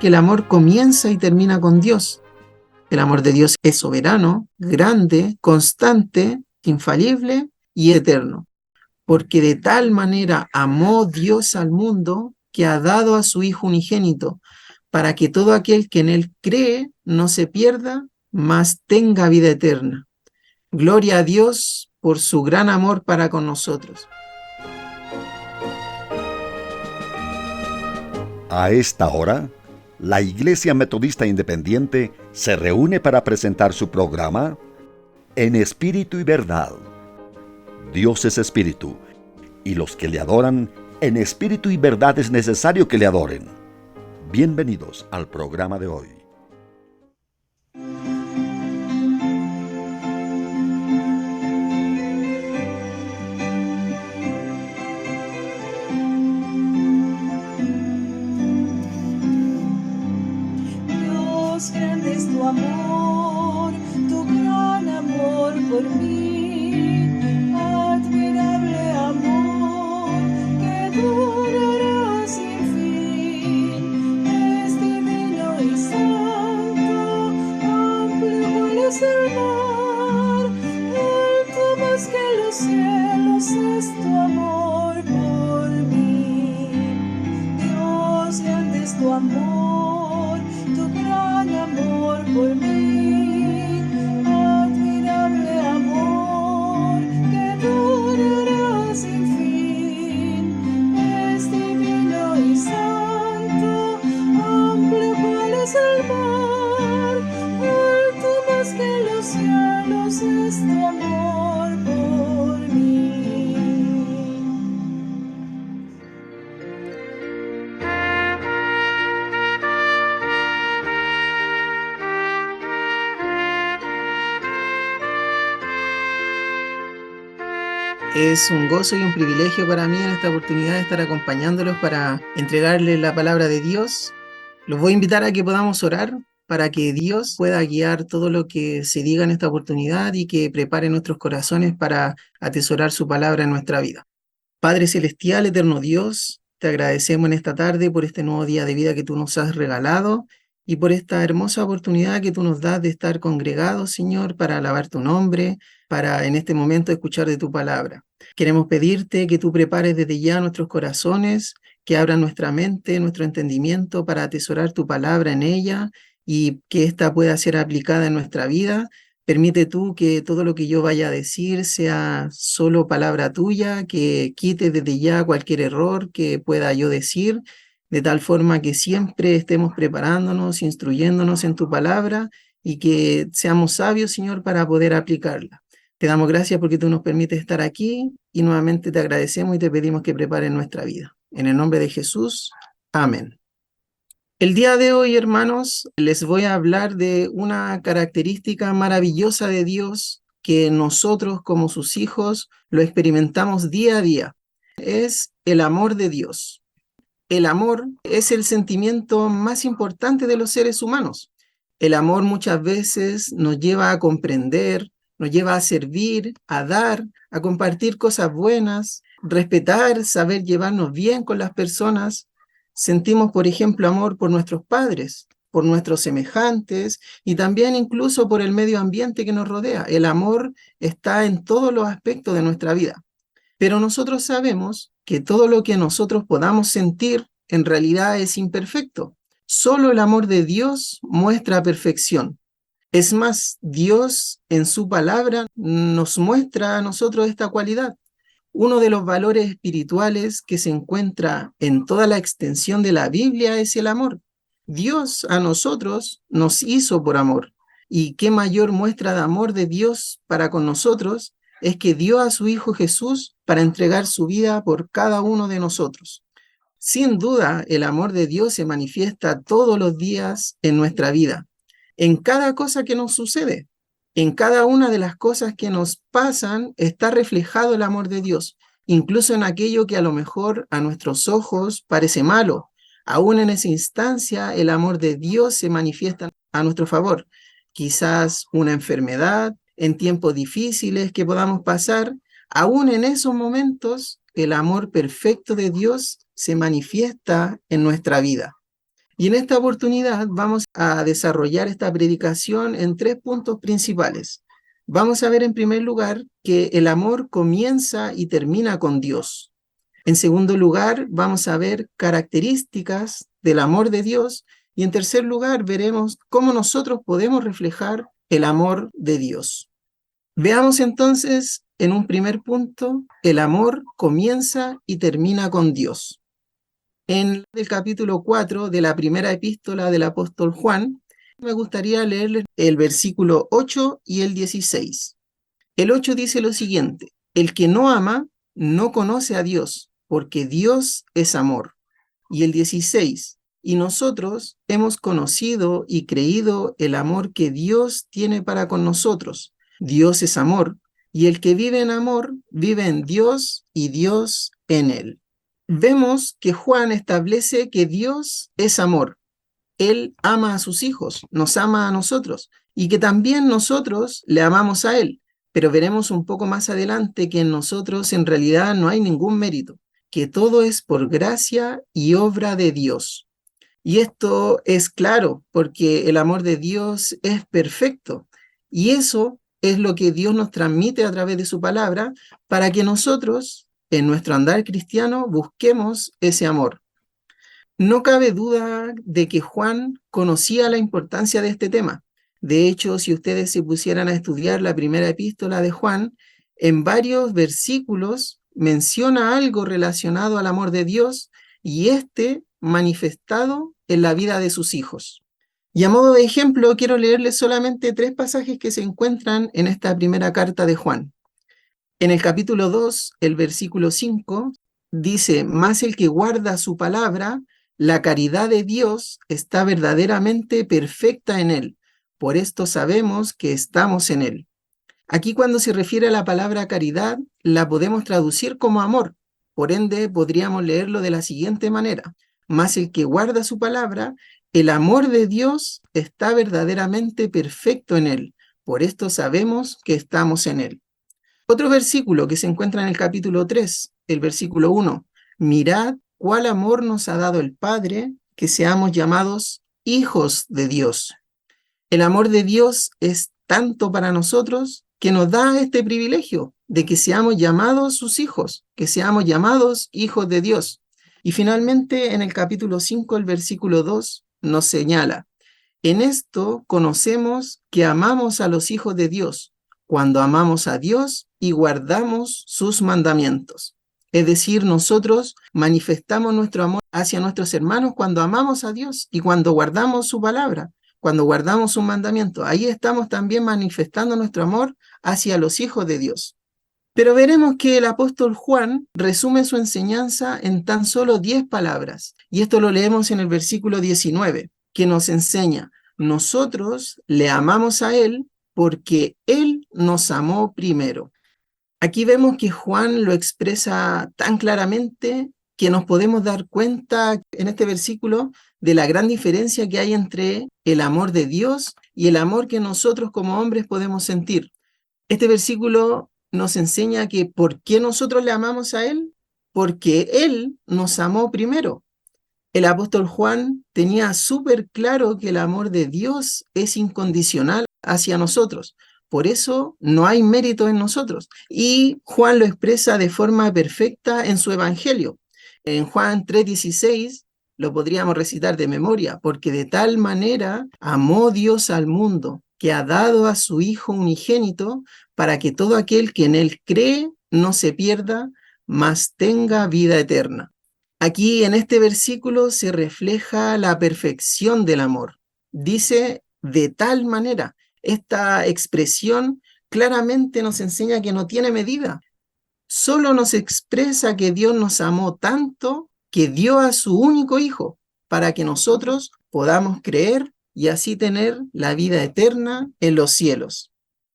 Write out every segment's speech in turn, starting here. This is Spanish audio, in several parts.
que el amor comienza y termina con Dios. El amor de Dios es soberano, grande, constante, infalible y eterno. Porque de tal manera amó Dios al mundo que ha dado a su Hijo unigénito, para que todo aquel que en él cree no se pierda, mas tenga vida eterna. Gloria a Dios por su gran amor para con nosotros. A esta hora, la Iglesia Metodista Independiente se reúne para presentar su programa En Espíritu y Verdad. Dios es Espíritu, y los que le adoran en espíritu y verdad es necesario que le adoren. Bienvenidos al programa de hoy. Dios, grande es tu amor, tu gran amor por mí, admirable amor que durará sin fin, es divino y santo, amplio cual es el mar, alto más que los cielos es tu amor por mí. Dios, grande es tu amor, tu gran amor por mí, admirable amor que durará sin fin, es divino y santo, amplio cual es el mar, alto más que los cielos es tu amor por mí. Es un gozo y un privilegio para mí en esta oportunidad de estar acompañándolos para entregarles la palabra de Dios. Los voy a invitar a que podamos orar para que Dios pueda guiar todo lo que se diga en esta oportunidad y que prepare nuestros corazones para atesorar su palabra en nuestra vida. Padre Celestial, eterno Dios, te agradecemos en esta tarde por este nuevo día de vida que tú nos has regalado y por esta hermosa oportunidad que tú nos das de estar congregados, Señor, para alabar tu nombre, para en este momento escuchar de tu palabra. Queremos pedirte que tú prepares desde ya nuestros corazones, que abran nuestra mente, nuestro entendimiento para atesorar tu palabra en ella y que ésta pueda ser aplicada en nuestra vida. Permite tú que todo lo que yo vaya a decir sea solo palabra tuya, que quite desde ya cualquier error que pueda yo decir, de tal forma que siempre estemos preparándonos, instruyéndonos en tu palabra y que seamos sabios, Señor, para poder aplicarla. Te damos gracias porque tú nos permites estar aquí y nuevamente te agradecemos y te pedimos que prepares nuestra vida. En el nombre de Jesús, amén. El día de hoy, hermanos, les voy a hablar de una característica maravillosa de Dios que nosotros como sus hijos lo experimentamos día a día. Es el amor de Dios. El amor es el sentimiento más importante de los seres humanos. El amor muchas veces nos lleva a comprender, nos lleva a servir, a dar, a compartir cosas buenas, respetar, saber llevarnos bien con las personas. Sentimos, por ejemplo, amor por nuestros padres, por nuestros semejantes y también incluso por el medio ambiente que nos rodea. El amor está en todos los aspectos de nuestra vida. Pero nosotros sabemos que todo lo que nosotros podamos sentir en realidad es imperfecto. Solo el amor de Dios muestra perfección. Es más, Dios en su palabra nos muestra a nosotros esta cualidad. Uno de los valores espirituales que se encuentra en toda la extensión de la Biblia es el amor. Dios a nosotros nos hizo por amor. ¿Y qué mayor muestra de amor de Dios para con nosotros es que dio a su Hijo Jesús para entregar su vida por cada uno de nosotros? Sin duda, el amor de Dios se manifiesta todos los días en nuestra vida, en cada cosa que nos sucede. En cada una de las cosas que nos pasan está reflejado el amor de Dios, incluso en aquello que a lo mejor a nuestros ojos parece malo. Aún en esa instancia, el amor de Dios se manifiesta a nuestro favor. Quizás una enfermedad, en tiempos difíciles que podamos pasar, aún en esos momentos, el amor perfecto de Dios se manifiesta en nuestra vida. Y en esta oportunidad vamos a desarrollar esta predicación en 3 puntos principales. Vamos a ver en primer lugar que el amor comienza y termina con Dios. En segundo lugar, vamos a ver características del amor de Dios. Y en tercer lugar, veremos cómo nosotros podemos reflejar el amor de Dios. Veamos entonces, en un primer punto, el amor comienza y termina con Dios. En el capítulo 4 de la primera epístola del apóstol Juan, me gustaría leerles el versículo 8 y el 16. El 8 dice lo siguiente: el que no ama no conoce a Dios, porque Dios es amor. Y el 16, y nosotros hemos conocido y creído el amor que Dios tiene para con nosotros. Dios es amor, y el que vive en amor vive en Dios y Dios en él. Vemos que Juan establece que Dios es amor. Él ama a sus hijos, nos ama a nosotros, y que también nosotros le amamos a Él. Pero veremos un poco más adelante que en nosotros en realidad no hay ningún mérito, que todo es por gracia y obra de Dios. Y esto es claro, porque el amor de Dios es perfecto. Y eso es lo que Dios nos transmite a través de su palabra, para que nosotros, en nuestro andar cristiano, busquemos ese amor. No cabe duda de que Juan conocía la importancia de este tema. De hecho, si ustedes se pusieran a estudiar la primera epístola de Juan, en varios versículos menciona algo relacionado al amor de Dios y este manifestado en la vida de sus hijos. Y a modo de ejemplo, quiero leerles solamente 3 pasajes que se encuentran en esta primera carta de Juan. En el capítulo 2, el versículo 5, dice: mas el que guarda su palabra, la caridad de Dios está verdaderamente perfecta en él. Por esto sabemos que estamos en él. Aquí, cuando se refiere a la palabra caridad, la podemos traducir como amor. Por ende, podríamos leerlo de la siguiente manera: mas el que guarda su palabra, el amor de Dios está verdaderamente perfecto en él. Por esto sabemos que estamos en él. Otro versículo que se encuentra en el capítulo 3, el versículo 1. Mirad cuál amor nos ha dado el Padre, que seamos llamados hijos de Dios. El amor de Dios es tanto para nosotros que nos da este privilegio de que seamos llamados sus hijos, que seamos llamados hijos de Dios. Y finalmente, en el capítulo 5, el versículo 2, nos señala: en esto conocemos que amamos a los hijos de Dios, cuando amamos a Dios y guardamos sus mandamientos. Es decir, nosotros manifestamos nuestro amor hacia nuestros hermanos cuando amamos a Dios y cuando guardamos su palabra, cuando guardamos sus mandamientos. Ahí estamos también manifestando nuestro amor hacia los hijos de Dios. Pero veremos que el apóstol Juan resume su enseñanza en tan solo 10 palabras. Y esto lo leemos en el versículo 19, que nos enseña: nosotros le amamos a Él porque Él nos amó primero. Aquí vemos que Juan lo expresa tan claramente que nos podemos dar cuenta en este versículo de la gran diferencia que hay entre el amor de Dios y el amor que nosotros como hombres podemos sentir. Este versículo nos enseña que ¿por qué nosotros le amamos a Él? Porque Él nos amó primero. El apóstol Juan tenía súper claro que el amor de Dios es incondicional hacia nosotros. Por eso no hay mérito en nosotros. Y Juan lo expresa de forma perfecta en su evangelio. En Juan 3:16 lo podríamos recitar de memoria: porque de tal manera amó Dios al mundo, que ha dado a su Hijo unigénito, para que todo aquel que en él cree no se pierda, mas tenga vida eterna. Aquí en este versículo se refleja la perfección del amor. Dice de tal manera. Esta expresión claramente nos enseña que no tiene medida. Solo nos expresa que Dios nos amó tanto que dio a su único Hijo para que nosotros podamos creer y así tener la vida eterna en los cielos.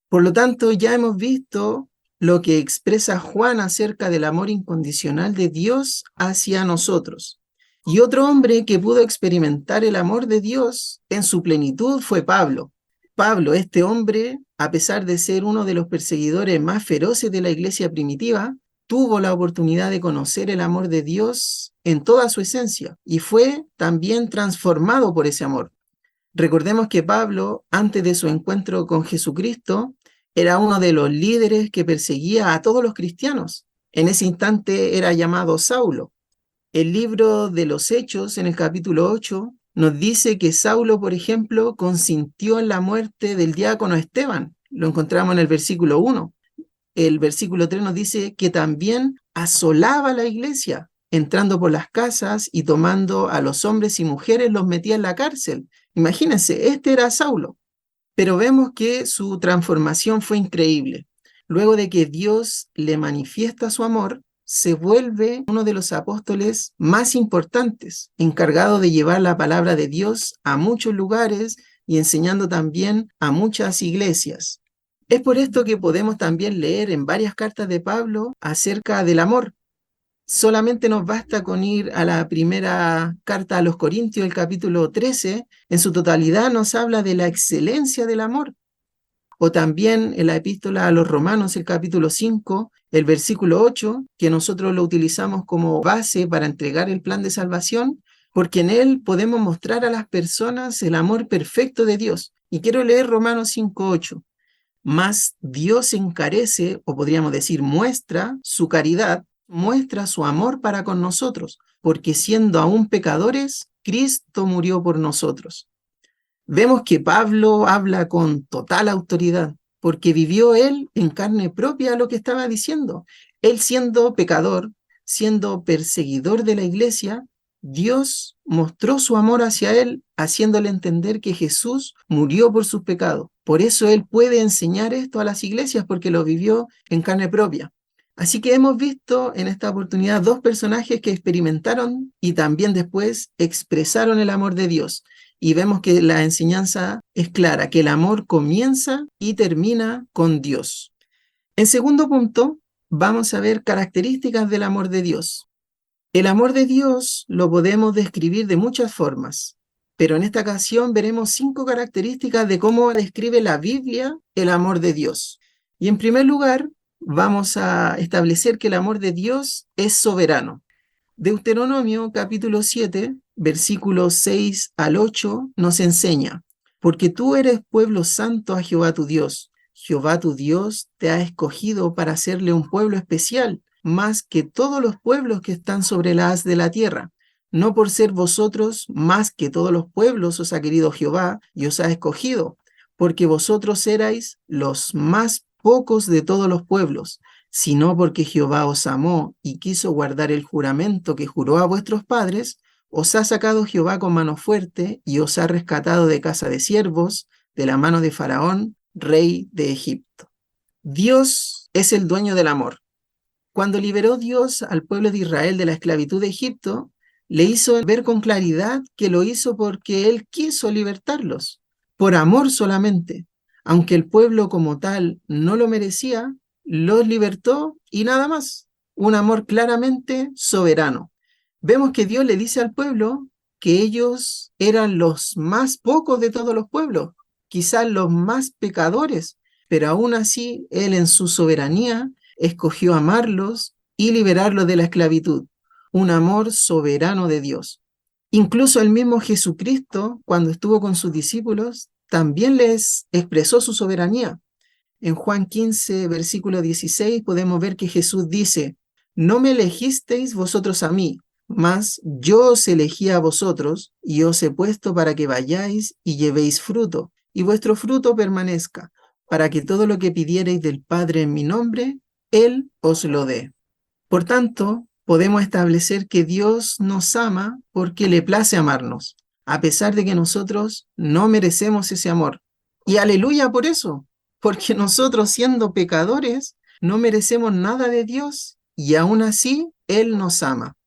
Por lo tanto, ya hemos visto lo que expresa Juan acerca del amor incondicional de Dios hacia nosotros. Y otro hombre que pudo experimentar el amor de Dios en su plenitud fue Pablo. Pablo, este hombre, a pesar de ser uno de los perseguidores más feroces de la iglesia primitiva, tuvo la oportunidad de conocer el amor de Dios en toda su esencia y fue también transformado por ese amor. Recordemos que Pablo, antes de su encuentro con Jesucristo, era uno de los líderes que perseguía a todos los cristianos. En ese instante era llamado Saulo. El libro de los Hechos, en el capítulo 8, nos dice que Saulo, por ejemplo, consintió en la muerte del diácono Esteban. Lo encontramos en el versículo 1. El versículo 3 nos dice que también asolaba la iglesia, entrando por las casas y tomando a los hombres y mujeres, los metía en la cárcel. Imagínense, este era Saulo. Pero vemos que su transformación fue increíble. Luego de que Dios le manifiesta su amor, se vuelve uno de los apóstoles más importantes, encargado de llevar la palabra de Dios a muchos lugares y enseñando también a muchas iglesias. Es por esto que podemos también leer en varias cartas de Pablo acerca del amor. Solamente nos basta con ir a la primera carta a los Corintios, el capítulo 13, en su totalidad nos habla de la excelencia del amor. O también en la epístola a los Romanos, el capítulo 5, el versículo 8, que nosotros lo utilizamos como base para entregar el plan de salvación, porque en él podemos mostrar a las personas el amor perfecto de Dios. Y quiero leer Romanos 5:8. Mas Dios encarece, o podríamos decir muestra su caridad, muestra su amor para con nosotros, porque siendo aún pecadores, Cristo murió por nosotros. Vemos que Pablo habla con total autoridad, porque vivió él en carne propia lo que estaba diciendo. Él siendo pecador, siendo perseguidor de la iglesia, Dios mostró su amor hacia él, haciéndole entender que Jesús murió por sus pecados. Por eso él puede enseñar esto a las iglesias, porque lo vivió en carne propia. Así que hemos visto en esta oportunidad dos personajes que experimentaron y también después expresaron el amor de Dios. Y vemos que la enseñanza es clara, que el amor comienza y termina con Dios. En segundo punto, vamos a ver características del amor de Dios. El amor de Dios lo podemos describir de muchas formas, pero en esta ocasión veremos 5 características de cómo describe la Biblia el amor de Dios. Y en primer lugar, vamos a establecer que el amor de Dios es soberano. Deuteronomio capítulo 7, versículos 6 al 8 nos enseña: porque tú eres pueblo santo a Jehová tu Dios. Jehová tu Dios te ha escogido para hacerle un pueblo especial, más que todos los pueblos que están sobre la haz de la tierra. No por ser vosotros más que todos los pueblos os ha querido Jehová y os ha escogido, porque vosotros erais los más pocos de todos los pueblos, sino porque Jehová os amó y quiso guardar el juramento que juró a vuestros padres. Os ha sacado Jehová con mano fuerte y os ha rescatado de casa de siervos, de la mano de Faraón, rey de Egipto. Dios es el dueño del amor. Cuando liberó Dios al pueblo de Israel de la esclavitud de Egipto, le hizo ver con claridad que lo hizo porque Él quiso libertarlos, por amor solamente. Aunque el pueblo como tal no lo merecía, los libertó y nada más. Un amor claramente soberano. Vemos que Dios le dice al pueblo que ellos eran los más pocos de todos los pueblos, quizás los más pecadores, pero aún así Él en su soberanía escogió amarlos y liberarlos de la esclavitud. Un amor soberano de Dios. Incluso el mismo Jesucristo, cuando estuvo con sus discípulos, también les expresó su soberanía. En Juan 15, versículo 16, podemos ver que Jesús dice: no me elegisteis vosotros a mí, mas yo os elegí a vosotros y os he puesto para que vayáis y llevéis fruto, y vuestro fruto permanezca, para que todo lo que pidiereis del Padre en mi nombre, Él os lo dé. Por tanto, podemos establecer que Dios nos ama porque le place amarnos, a pesar de que nosotros no merecemos ese amor. Y aleluya por eso, porque nosotros siendo pecadores no merecemos nada de Dios y aún así Él nos ama.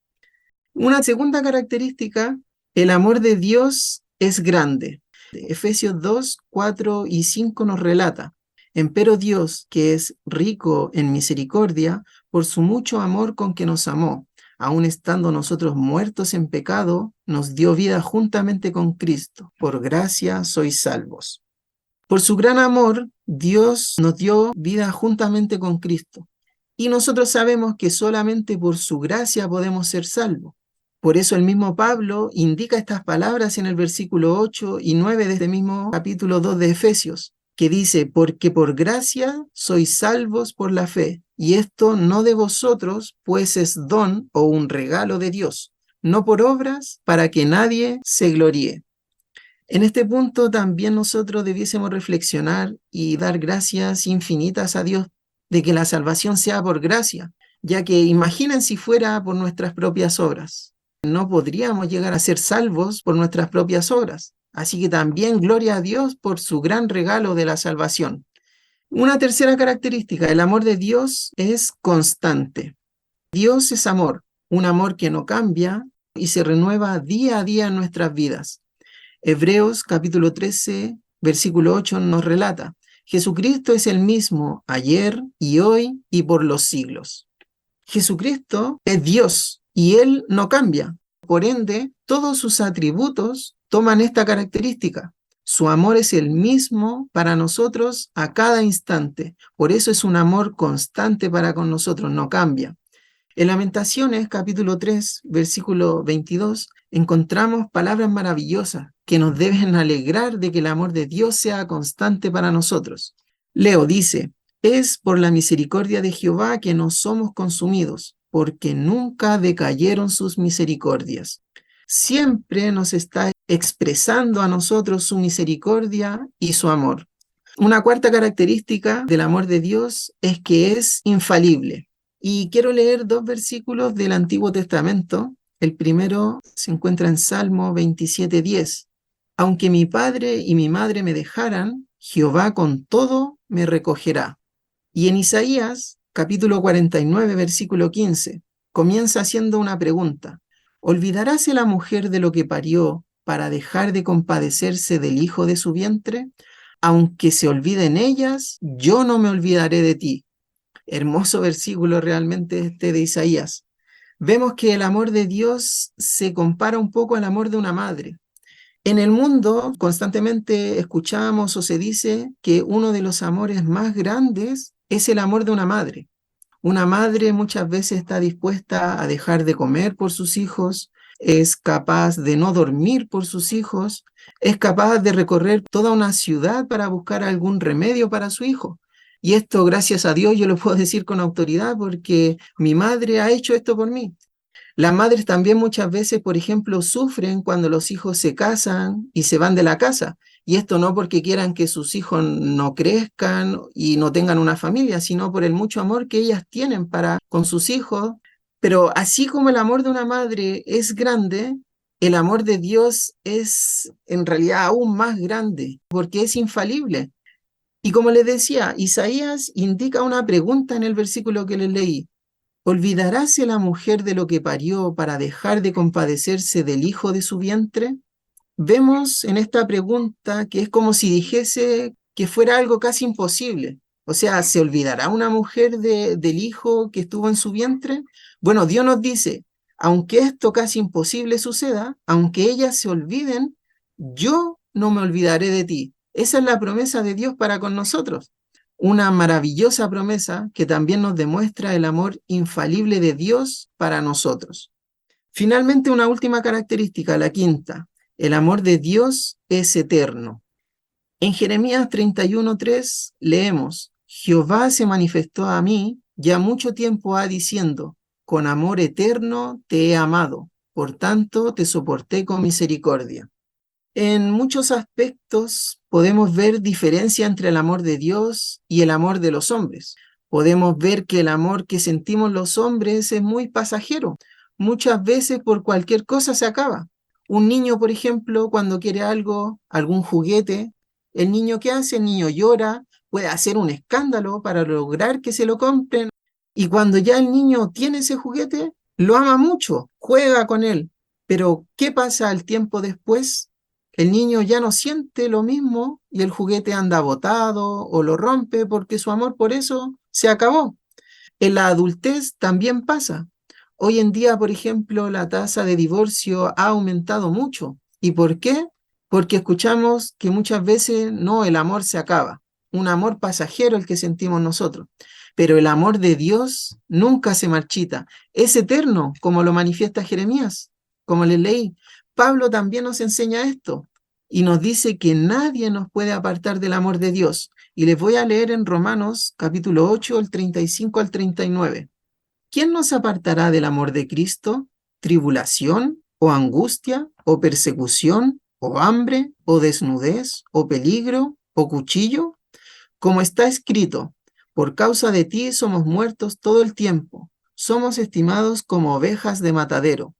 Una segunda característica, el amor de Dios es grande. Efesios 2, 4 y 5 nos relata: empero Dios, que es rico en misericordia, por su mucho amor con que nos amó, aun estando nosotros muertos en pecado, nos dio vida juntamente con Cristo. Por gracia sois salvos. Por su gran amor, Dios nos dio vida juntamente con Cristo. Y nosotros sabemos que solamente por su gracia podemos ser salvos. Por eso el mismo Pablo indica estas palabras en el versículo 8 y 9 de este mismo capítulo 2 de Efesios, que dice, porque por gracia sois salvos por la fe, y esto no de vosotros, pues es don o un regalo de Dios, no por obras, para que nadie se gloríe. En este punto también nosotros debiésemos reflexionar y dar gracias infinitas a Dios de que la salvación sea por gracia, ya que imaginen si fuera por nuestras propias obras. No podríamos llegar a ser salvos por nuestras propias obras. Así que también gloria a Dios por su gran regalo de la salvación. Una tercera característica, el amor de Dios es constante. Dios es amor, un amor que no cambia y se renueva día a día en nuestras vidas. Hebreos capítulo 13, versículo 8 nos relata, Jesucristo es el mismo ayer y hoy y por los siglos. Jesucristo es Dios y Él no cambia. Por ende, todos sus atributos toman esta característica. Su amor es el mismo para nosotros a cada instante. Por eso es un amor constante para con nosotros, no cambia. En Lamentaciones, capítulo 3, versículo 22, encontramos palabras maravillosas que nos deben alegrar de que el amor de Dios sea constante para nosotros. Leo dice, es por la misericordia de Jehová que no somos consumidos, porque nunca decayeron sus misericordias. Siempre nos está expresando a nosotros su misericordia y su amor. Una cuarta característica del amor de Dios es que es infalible. Y quiero leer dos versículos del Antiguo Testamento. El primero se encuentra en Salmo 27:10. Aunque mi padre y mi madre me dejaran, Jehová con todo me recogerá. Y en Isaías, capítulo 49, versículo 15, comienza haciendo una pregunta. ¿Olvidaráse la mujer de lo que parió para dejar de compadecerse del hijo de su vientre? Aunque se olviden ellas, yo no me olvidaré de ti. Hermoso versículo realmente este de Isaías. Vemos que el amor de Dios se compara un poco al amor de una madre. En el mundo constantemente escuchamos o se dice que uno de los amores más grandes es el amor de una madre. Una madre muchas veces está dispuesta a dejar de comer por sus hijos, es capaz de no dormir por sus hijos, es capaz de recorrer toda una ciudad para buscar algún remedio para su hijo. Y esto, gracias a Dios, yo lo puedo decir con autoridad porque mi madre ha hecho esto por mí. Las madres también muchas veces, por ejemplo, sufren cuando los hijos se casan y se van de la casa. Y esto no porque quieran que sus hijos no crezcan y no tengan una familia, sino por el mucho amor que ellas tienen para con sus hijos. Pero así como el amor de una madre es grande, el amor de Dios es en realidad aún más grande, porque es infalible. Y como les decía, Isaías indica una pregunta en el versículo que les leí. ¿Olvidaráse la mujer de lo que parió para dejar de compadecerse del hijo de su vientre? Vemos en esta pregunta que es como si dijese que fuera algo casi imposible. O sea, ¿se olvidará una mujer del hijo que estuvo en su vientre? Bueno, Dios nos dice, aunque esto casi imposible suceda, aunque ellas se olviden, yo no me olvidaré de ti. Esa es la promesa de Dios para con nosotros. Una maravillosa promesa que también nos demuestra el amor infalible de Dios para nosotros. Finalmente, una última característica, la quinta. El amor de Dios es eterno. En Jeremías 31:3 leemos, Jehová se manifestó a mí ya mucho tiempo ha diciendo, con amor eterno te he amado, por tanto te soporté con misericordia. En muchos aspectos podemos ver diferencia entre el amor de Dios y el amor de los hombres. Podemos ver que el amor que sentimos los hombres es muy pasajero. Muchas veces por cualquier cosa se acaba. Un niño, por ejemplo, cuando quiere algo, algún juguete, el niño ¿qué hace? El niño llora, puede hacer un escándalo para lograr que se lo compren. Y cuando ya el niño tiene ese juguete, lo ama mucho, juega con él. Pero ¿qué pasa al tiempo después? El niño ya no siente lo mismo y el juguete anda botado o lo rompe porque su amor por eso se acabó. En la adultez también pasa. Hoy en día, por ejemplo, la tasa de divorcio ha aumentado mucho. ¿Y por qué? Porque escuchamos que muchas veces no, el amor se acaba. Un amor pasajero el que sentimos nosotros. Pero el amor de Dios nunca se marchita. Es eterno, como lo manifiesta Jeremías. como les leí. Pablo también nos enseña esto y nos dice que nadie nos puede apartar del amor de Dios. Y les voy a leer en Romanos capítulo 8, el 35 al 39. ¿Quién nos apartará del amor de Cristo? ¿Tribulación o angustia o persecución o hambre o desnudez o peligro o cuchillo? Como está escrito, por causa de ti somos muertos todo el tiempo, somos estimados como ovejas de matadero.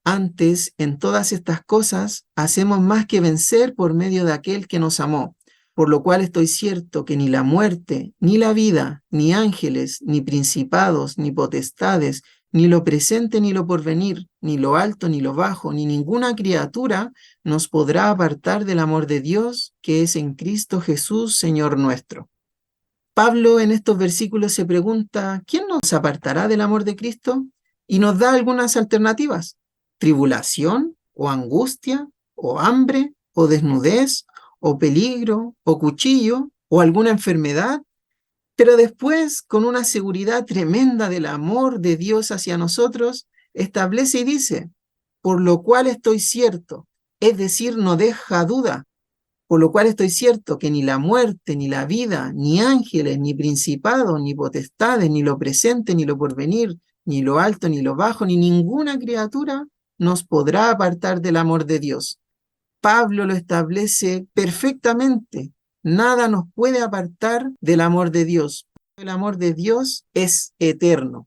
Antes, en todas estas cosas, hacemos más que vencer por medio de aquel que nos amó, por lo cual estoy cierto que ni la muerte, ni la vida, ni ángeles, ni principados, ni potestades, ni lo presente, ni lo porvenir, ni lo alto, ni lo bajo, ni ninguna criatura nos podrá apartar del amor de Dios que es en Cristo Jesús, Señor nuestro. Pablo en estos versículos se pregunta, ¿quién nos apartará del amor de Cristo? Y nos da algunas alternativas: tribulación, o angustia, o hambre, o desnudez, o peligro, o cuchillo, o alguna enfermedad. Pero después, con una seguridad tremenda del amor de Dios hacia nosotros, establece y dice, por lo cual estoy cierto, es decir, no deja duda. Por lo cual estoy cierto que ni la muerte, ni la vida, ni ángeles, ni principados, ni potestades, ni lo presente, ni lo porvenir, ni lo alto, ni lo bajo, ni ninguna criatura nos podrá apartar del amor de Dios. Pablo lo establece perfectamente. Nada nos puede apartar del amor de Dios. El amor de Dios es eterno.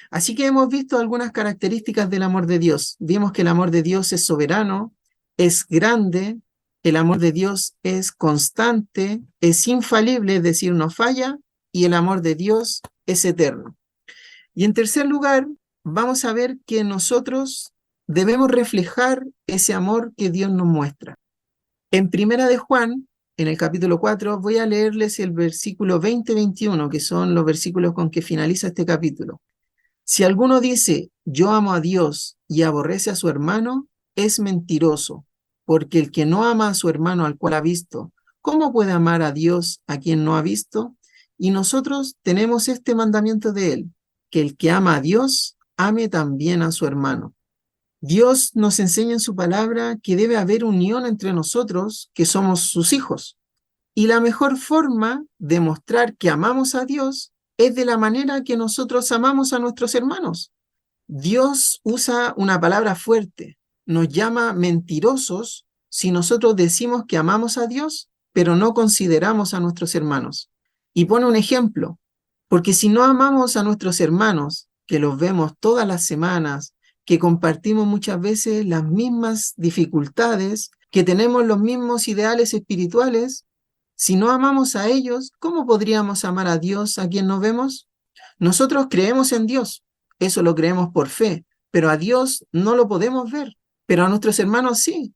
Así que hemos visto algunas características del amor de Dios. Vimos que el amor de Dios es soberano, es grande, el amor de Dios es constante, es infalible, es decir, no falla, y el amor de Dios es eterno. Y en tercer lugar, vamos a ver que nosotros debemos reflejar ese amor que Dios nos muestra. En Primera de Juan, en el capítulo 4, voy a leerles el versículo 20-21, que son los versículos con que finaliza este capítulo. Si alguno dice, yo amo a Dios y aborrece a su hermano, es mentiroso, porque el que no ama a su hermano al cual ha visto, ¿cómo puede amar a Dios a quien no ha visto? Y nosotros tenemos este mandamiento de él, que el que ama a Dios, ame también a su hermano. Dios nos enseña en su palabra que debe haber unión entre nosotros, que somos sus hijos. Y la mejor forma de mostrar que amamos a Dios es de la manera que nosotros amamos a nuestros hermanos. Dios usa una palabra fuerte, nos llama mentirosos si nosotros decimos que amamos a Dios, pero no consideramos a nuestros hermanos. Y pone un ejemplo, porque si no amamos a nuestros hermanos, que los vemos todas las semanas, que compartimos muchas veces las mismas dificultades, que tenemos los mismos ideales espirituales, si no amamos a ellos, ¿cómo podríamos amar a Dios a quien no vemos? Nosotros creemos en Dios, eso lo creemos por fe, pero a Dios no lo podemos ver, pero a nuestros hermanos sí.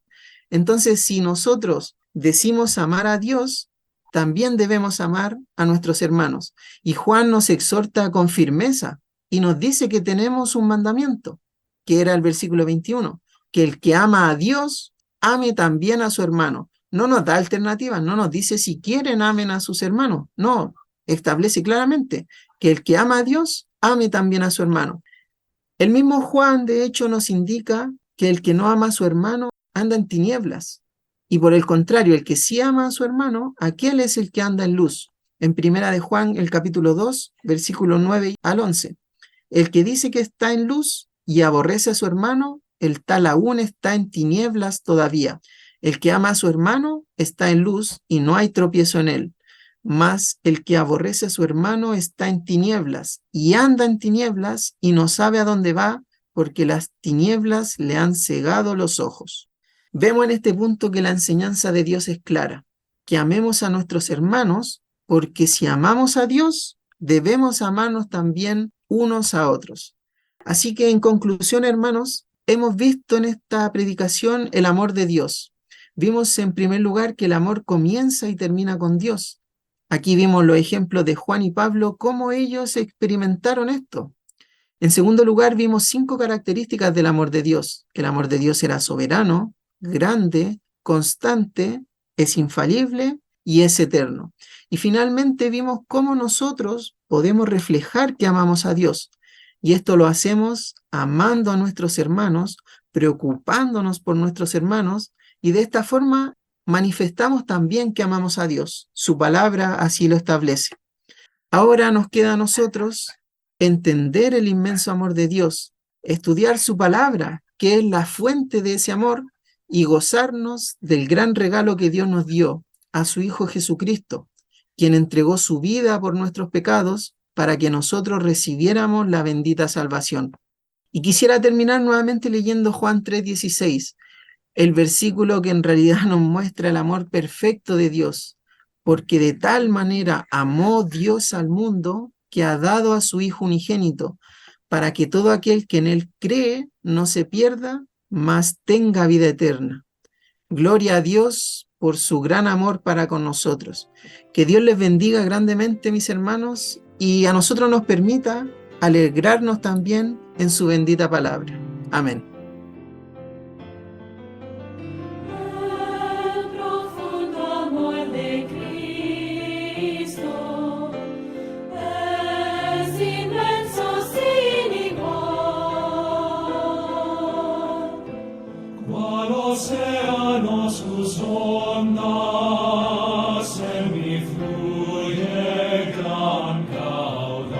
Entonces, si nosotros decimos amar a Dios, también debemos amar a nuestros hermanos. Y Juan nos exhorta con firmeza y nos dice que tenemos un mandamiento, que era el versículo 21, que el que ama a Dios, ame también a su hermano. No nos da alternativas, no nos dice si quieren amen a sus hermanos, no, establece claramente que el que ama a Dios, ame también a su hermano. El mismo Juan, de hecho, nos indica que el que no ama a su hermano anda en tinieblas, y por el contrario, el que sí ama a su hermano, aquel es el que anda en luz. En Primera de Juan, el capítulo 2, versículo 9 al 11. El que dice que está en luz y aborrece a su hermano, el tal aún está en tinieblas todavía. El que ama a su hermano está en luz y no hay tropiezo en él. Mas el que aborrece a su hermano está en tinieblas y anda en tinieblas y no sabe a dónde va porque las tinieblas le han cegado los ojos. Vemos en este punto que la enseñanza de Dios es clara, que amemos a nuestros hermanos porque si amamos a Dios, debemos amarnos también unos a otros. Así que en conclusión, hermanos, hemos visto en esta predicación el amor de Dios. Vimos en primer lugar que el amor comienza y termina con Dios. Aquí vimos los ejemplos de Juan y Pablo, cómo ellos experimentaron esto. En segundo lugar, vimos 5 características del amor de Dios, que el amor de Dios era soberano, grande, constante, es infalible y es eterno. Y finalmente vimos cómo nosotros podemos reflejar que amamos a Dios. Y esto lo hacemos amando a nuestros hermanos, preocupándonos por nuestros hermanos, y de esta forma manifestamos también que amamos a Dios. Su palabra así lo establece. Ahora nos queda a nosotros entender el inmenso amor de Dios, estudiar su palabra, que es la fuente de ese amor, y gozarnos del gran regalo que Dios nos dio a su Hijo Jesucristo, quien entregó su vida por nuestros pecados para que nosotros recibiéramos la bendita salvación. Y quisiera terminar nuevamente leyendo Juan 3:16, el versículo que en realidad nos muestra el amor perfecto de Dios, porque de tal manera amó Dios al mundo que ha dado a su Hijo unigénito, para que todo aquel que en él cree no se pierda, mas tenga vida eterna. Gloria a Dios por su gran amor para con nosotros. Que Dios les bendiga grandemente, mis hermanos, y a nosotros nos permita alegrarnos también en su bendita palabra. Amén. El profundo amor de Cristo es inmenso sin igual. Cual océano sus ondas en mí fluye gran caudal.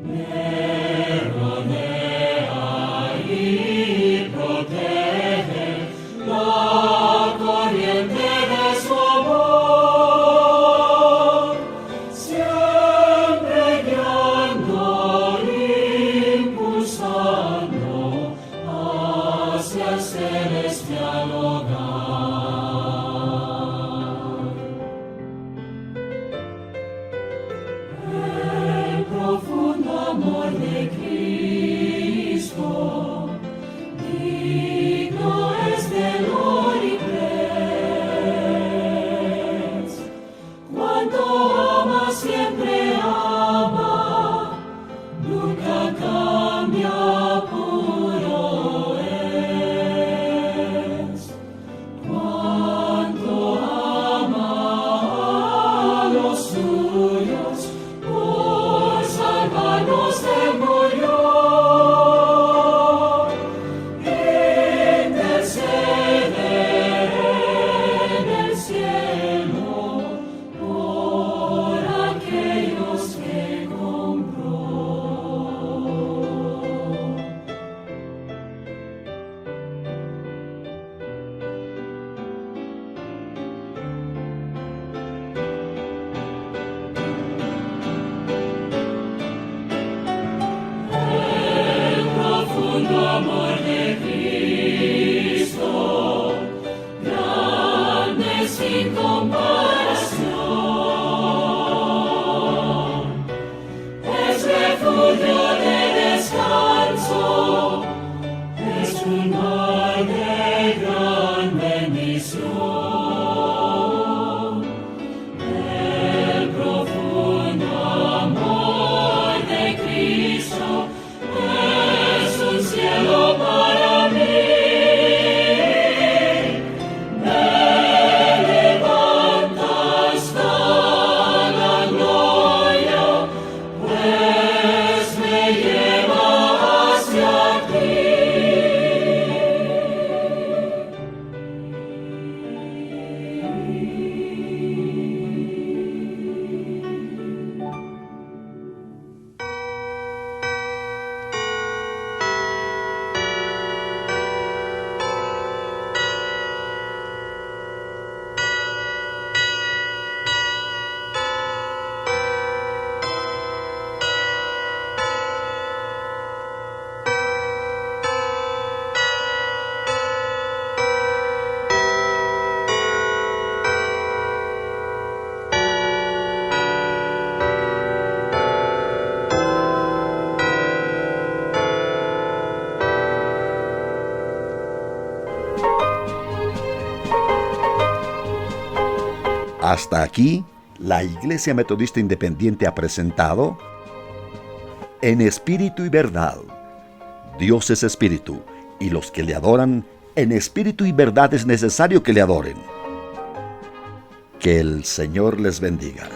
Me rodea y protege la corriente de su amor, siempre guiando y impulsando hacia el celestial hogar. El profundo amor de Cristo, digno es de glorias. Cuanto ama siempre ama, nunca cambia, puro es. Cuanto ama a los suyos, por salvarnos Él murió. Intercede en el cielo por aquellos que compró. El profundo amor de Cristo, grande sin comparación, es refugio de descanso, es un mar de gran bendición. El profundo amor de Cristo es un cielo para mí. Me levanta hasta la gloria, pues me lleva hacia ti. Hasta aquí, la Iglesia Metodista Independiente ha presentado En Espíritu y Verdad. Dios es Espíritu, y los que le adoran en espíritu y verdad es necesario que le adoren. Que el Señor les bendiga.